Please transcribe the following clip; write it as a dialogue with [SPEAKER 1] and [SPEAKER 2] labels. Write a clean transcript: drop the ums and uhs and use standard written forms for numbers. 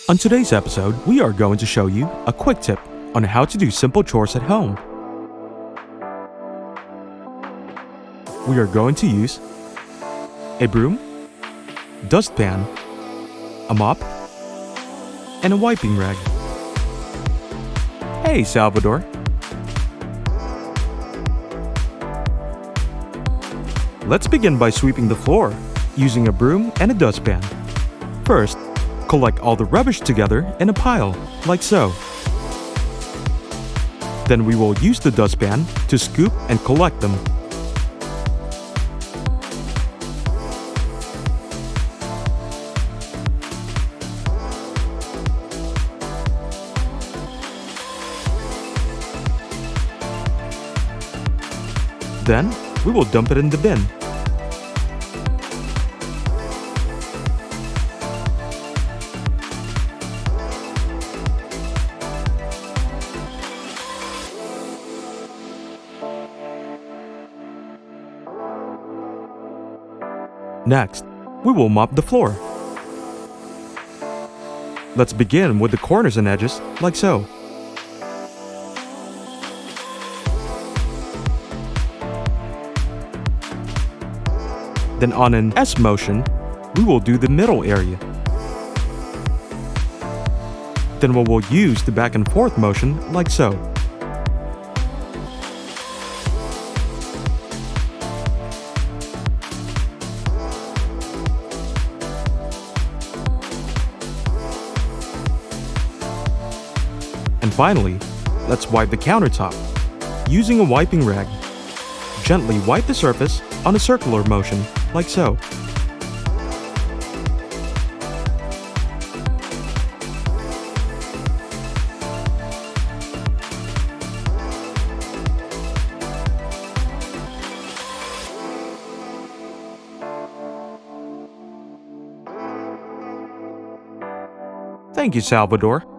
[SPEAKER 1] On today's episode, we are going to show you a quick tip on how to do simple chores at home. We are going to use a broom, dustpan, a mop, and a wiping rag. Hey, Salvador! Let's begin by sweeping the floor using a broom and a dustpan. First, collect all the rubbish together in a pile, like so. Then we will use the dustpan to scoop and collect them. Then, we will dump it in the bin. Next, we will mop the floor. Let's begin with the corners and edges, like so. Then on an S motion, we will do the middle area. Then we will use the back and forth motion, like so. And finally, let's wipe the countertop. Using a wiping rag, gently wipe the surface on a circular motion, like so. Thank you, Salvador.